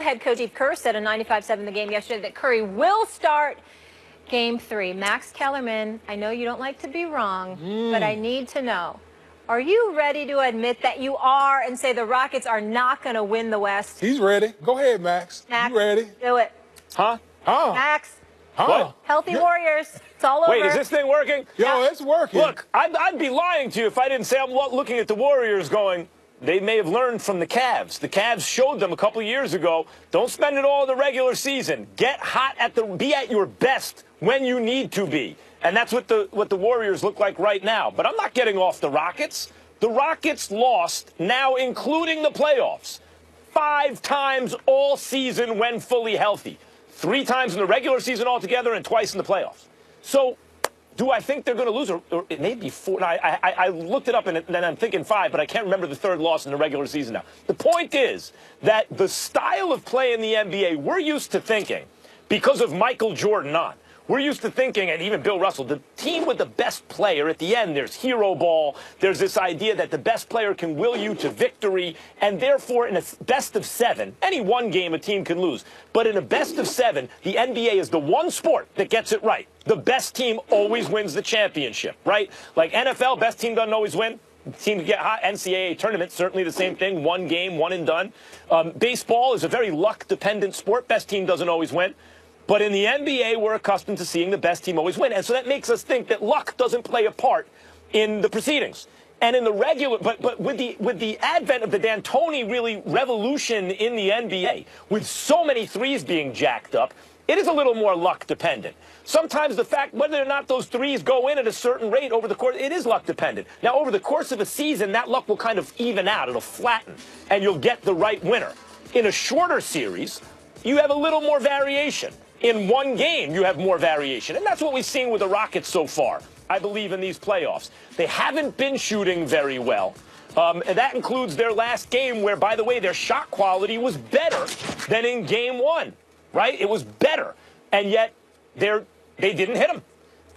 head coach Steve Kerr said on 95.7 The Game yesterday that Curry will start Game 3. Max Kellerman, I know you don't like to be wrong, but I need to know. Are you ready to admit that you are and say the Rockets are not going to win the West? He's ready. Go ahead, Max. Max, you ready? Do it. Huh? Huh? Max. Huh? What? Healthy Warriors. It's all over. Wait, is this thing working? Yo, it's working. Look, I'd be lying to you if I didn't say I'm looking at the Warriors going, they may have learned from the Cavs. The Cavs showed them a couple of years ago, don't spend it all in the regular season. Get hot be at your best when you need to be. And that's what the Warriors look like right now. But I'm not getting off the Rockets. The Rockets lost, now including the playoffs, 5 times all season when fully healthy. 3 times in the regular season altogether and twice in the playoffs. So do I think they're going to lose? Or it may be 4. I looked it up, and then I'm thinking 5, but I can't remember the 3rd loss in the regular season now. The point is that the style of play in the NBA, we're used to thinking, because of Michael Jordan on, we're used to thinking, and even Bill Russell, the team with the best player, at the end, there's hero ball. There's this idea that the best player can will you to victory, and therefore, in a best of 7, any one game a team can lose. But in a best of 7, the NBA is the one sport that gets it right. The best team always wins the championship, right? Like NFL, best team doesn't always win. Teams get hot. NCAA tournament, certainly the same thing. One game, one and done. Baseball is a very luck-dependent sport. Best team doesn't always win. But in the NBA, we're accustomed to seeing the best team always win. And so that makes us think that luck doesn't play a part in the proceedings. And in the regular, but with the advent of the D'Antoni really revolution in the NBA, with so many threes being jacked up, it is a little more luck dependent. Sometimes the fact whether or not those threes go in at a certain rate over the course, it is luck dependent. Now, over the course of a season, that luck will kind of even out. It'll flatten, and you'll get the right winner. In a shorter series, you have a little more variation. In one game, you have more variation. And that's what we've seen with the Rockets so far, I believe, in these playoffs. They haven't been shooting very well. And that includes their last game where, by the way, their shot quality was better than in Game 1, right? It was better. And yet, they didn't hit them.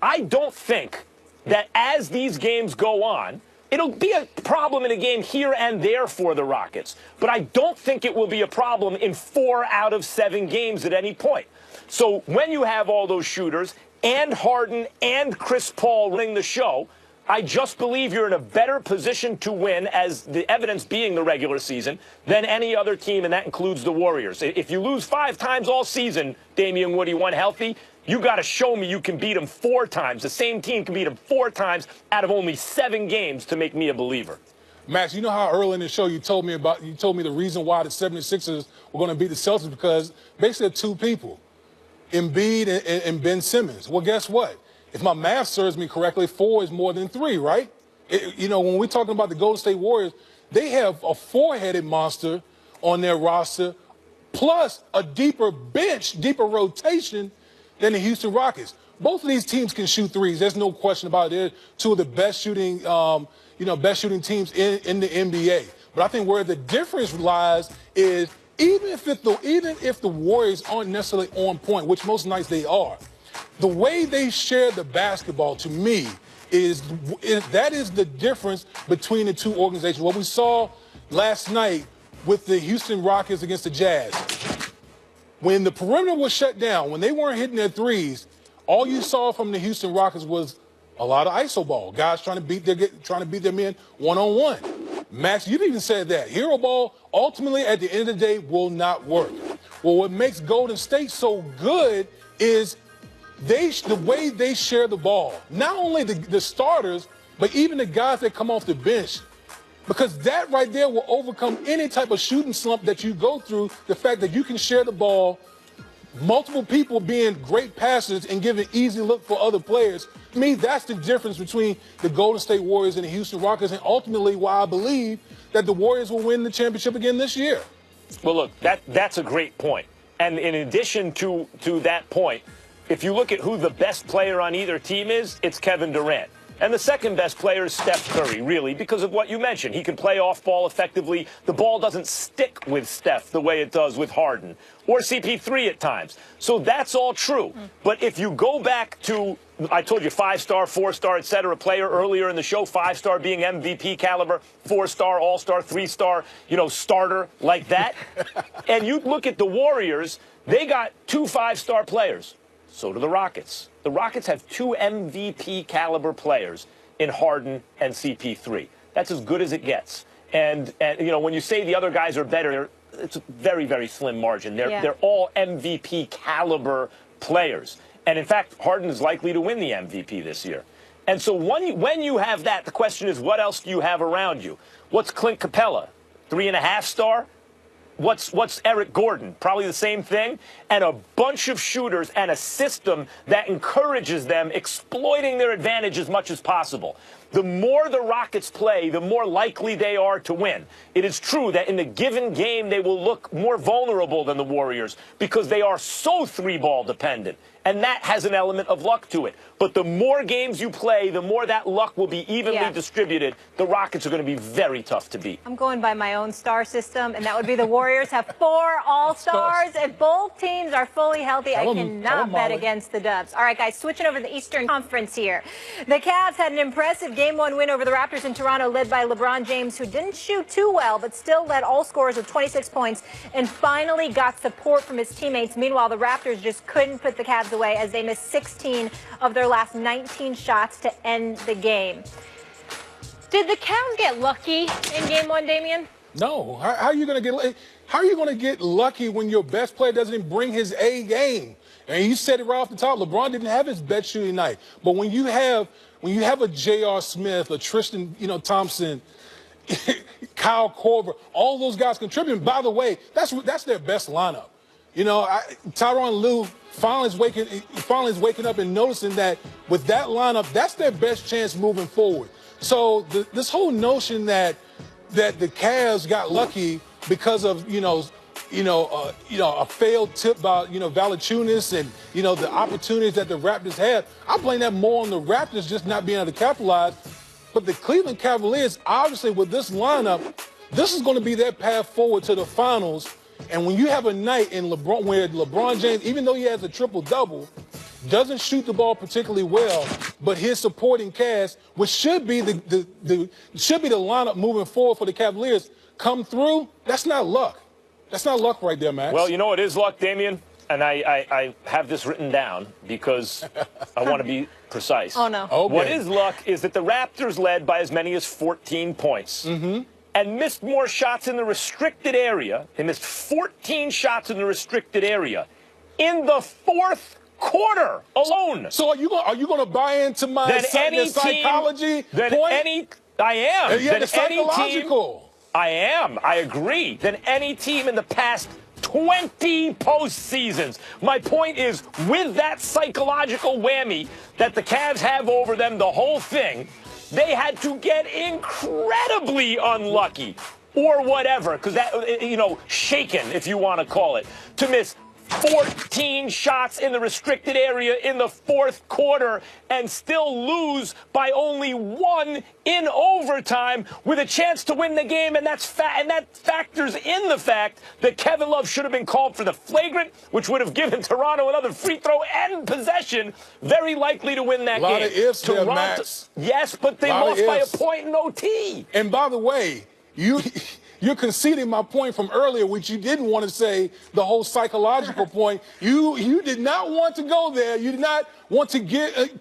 I don't think that as these games go on, it'll be a problem in a game here and there for the Rockets. But I don't think it will be a problem in 4 out of 7 games at any point. So when you have all those shooters and Harden and Chris Paul running the show, I just believe you're in a better position to win, as the evidence being the regular season, than any other team, and that includes the Warriors. If you lose 5 times all season, Damian Woody, one healthy, you got to show me you can beat them 4 times. The same team can beat them 4 times out of only 7 games to make me a believer. Max, you know how early in the show you told me the reason why the 76ers were going to beat the Celtics, because basically 2 people. Embiid and Ben Simmons. Well, guess what? If my math serves me correctly, 4 is more than 3, right? When we're talking about the Golden State Warriors, they have a 4-headed monster on their roster, plus a deeper bench, deeper rotation than the Houston Rockets. Both of these teams can shoot threes. There's no question about it. They're 2 of the best shooting, best shooting teams in the NBA. But I think where the difference lies is even if the Warriors aren't necessarily on point, which most nights they are, the way they share the basketball, to me, that is the difference between the 2 organizations. What we saw last night with the Houston Rockets against the Jazz, when the perimeter was shut down, when they weren't hitting their threes, all you saw from the Houston Rockets was a lot of iso ball, guys trying to beat their men one-on-one. Max, you've even said that. Hero ball, ultimately, at the end of the day, will not work. Well, what makes Golden State so good is the way they share the ball. Not only the starters, but even the guys that come off the bench. Because that right there will overcome any type of shooting slump that you go through, the fact that you can share the ball, multiple people being great passers and giving easy look for other players. To me, that's the difference between the Golden State Warriors and the Houston Rockets, and ultimately why I believe that the Warriors will win the championship again this year. Well, look, that's a great point. And in addition to that point, if you look at who the best player on either team is, it's Kevin Durant. And the second best player is Steph Curry, really, because of what you mentioned. He can play off ball effectively. The ball doesn't stick with Steph the way it does with Harden or CP3 at times. So that's all true. But if you go back to I told you 5-star, 4-star, et cetera, player earlier in the show. 5-star being MVP caliber, 4-star, all-star, 3-star, starter like that. And you look at the Warriors, they got 2 5-star players. So do the Rockets. The Rockets have 2 MVP caliber players in Harden and CP3. That's as good as it gets. And when you say the other guys are better, it's a very, very slim margin. They're all MVP caliber players. And in fact, Harden is likely to win the MVP this year. And so when you have that, the question is, what else do you have around you? What's Clint Capella? 3.5-star? What's Eric Gordon? Probably the same thing. And a bunch of shooters and a system that encourages them exploiting their advantage as much as possible. The more the Rockets play, the more likely they are to win. It is true that in a given game, they will look more vulnerable than the Warriors because they are so 3-ball dependent. And that has an element of luck to it. But the more games you play, the more that luck will be evenly distributed. The Rockets are going to be very tough to beat. I'm going by my own star system, and that would be the Warriors have 4 all-stars. If both teams are fully healthy, I cannot bet against the Dubs. All right, guys, switching over to the Eastern Conference here. The Cavs had an impressive Game 1 win over the Raptors in Toronto, led by LeBron James, who didn't shoot too well, but still led all scorers with 26 points and finally got support from his teammates. Meanwhile, the Raptors just couldn't put the Cavs away as they missed 16 of their last 19 shots to end the game. Did the Cavs get lucky in Game 1, Damian? No. How are you going to get lucky when your best player doesn't even bring his A game? And you said it right off the top. LeBron didn't have his best shooting night. But when you have a J.R. Smith, a Tristan, Thompson, Kyle Korver, all those guys contributing. By the way, that's their best lineup. Tyronn Lue finally is waking up and noticing that with that lineup, that's their best chance moving forward. So this whole notion that the Cavs got lucky because of a failed tip by Valanciunas and the opportunities that the Raptors had, I blame that more on the Raptors just not being able to capitalize. But the Cleveland Cavaliers, obviously, with this lineup, this is going to be their path forward to the finals. And when you have a night in where LeBron James, even though he has a triple-double, doesn't shoot the ball particularly well, but his supporting cast, which should be the lineup moving forward for the Cavaliers, come through, that's not luck. That's not luck right there, Max. Well, it is luck, Damian. And I have this written down because I want to be precise. Oh, no. Okay. What is luck is that the Raptors led by as many as 14 points. And missed more shots in the restricted area. They missed 14 shots in the restricted area in the 4th quarter alone. So are you going to buy into my psychology point? I am. Yeah, the psychological. I am. I agree. Than any team in the past 20 postseasons. My point is, with that psychological whammy that the Cavs have over them, the whole thing, they had to get incredibly unlucky or whatever, because that, shaken, if you want to call it, to miss 14 shots in the restricted area in the 4th quarter and still lose by only 1 in overtime with a chance to win the game. And that factors in the fact that Kevin Love should have been called for the flagrant, which would have given Toronto another free throw and possession, very likely to win that game. A lot of ifs Toronto, there, Max. Yes, but they lost by a point in OT. And by the way, you're conceding my point from earlier, which you didn't want to say, the whole psychological point. You did not want to go there. You did not want to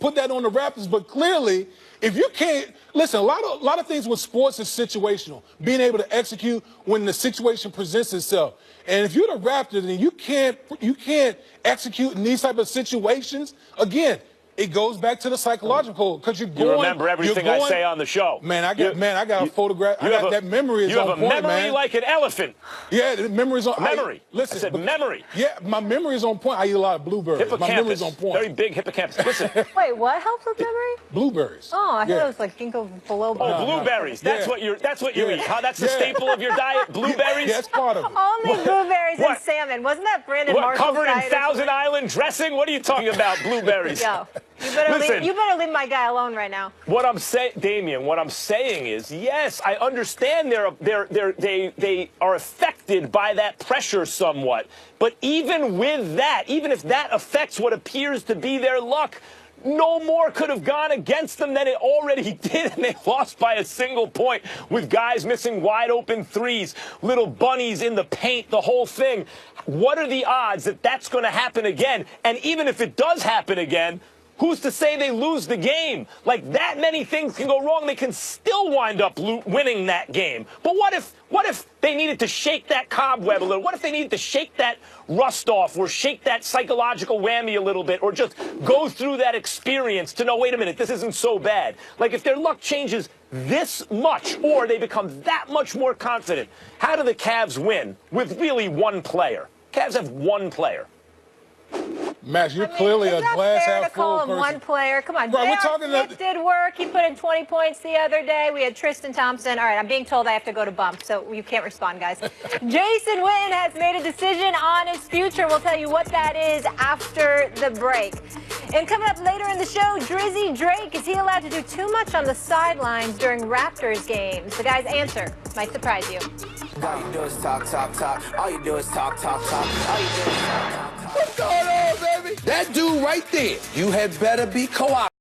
put that on the Raptors. But clearly, if you can't listen, a lot of things with sports is situational. Being able to execute when the situation presents itself. And if you're the Raptors and you can't execute in these type of situations, again, it goes back to the psychological because you remember everything I say on the show. Man, I got a photograph. That memory is on point, man. You have a memory like an elephant. Yeah, the memory is on memory. Listen, I said memory. Yeah, my memory is on point. I eat a lot of blueberries. My memory is on point. Very big hippocampus. Listen. Wait, what helps with memory? Blueberries. Oh, I thought it was like ginkgo biloba. Oh, blueberries. That's what you eat. Huh? That's the staple of your diet. Blueberries. Yeah, that's part of it. Only blueberries and salmon. Wasn't that Brandon Marshall's covered in diet? Thousand Island dressing? What are you talking about? Blueberries. Yo. You better leave my guy alone right now. What I'm saying, Damian, what I'm saying is, yes, I understand they are affected by that pressure somewhat. But even with that, even if that affects what appears to be their luck, no more could have gone against them than it already did, and they lost by a single point with guys missing wide open threes, little bunnies in the paint, the whole thing. What are the odds that that's going to happen again? And even if it does happen again, who's to say they lose the game? Like, that many things can go wrong. They can still wind up winning that game. But what if they needed to shake that cobweb a little? What if they needed to shake that rust off, or shake that psychological whammy a little bit, or just go through that experience to know, wait a minute, this isn't so bad? Like, if their luck changes this much, or they become that much more confident, how do the Cavs win with really one player? Cavs have one player. Max, you're clearly a glass half full person. One player. Come on, Right, we're J.R. talking Smith did work. He put in 20 points the other day. We had Tristan Thompson. All right, I'm being told I have to go to bump, so you can't respond, guys. Jason Witten has made a decision on his future. We'll tell you what that is after the break. And coming up later in the show, Drizzy Drake. Is he allowed to do too much on the sidelines during Raptors games? The guy's answer might surprise you. All you do is talk, talk, talk. All you do is talk, talk, talk. All you do is talk, talk, talk. What's going on, baby? That dude right there, you had better be cooperative.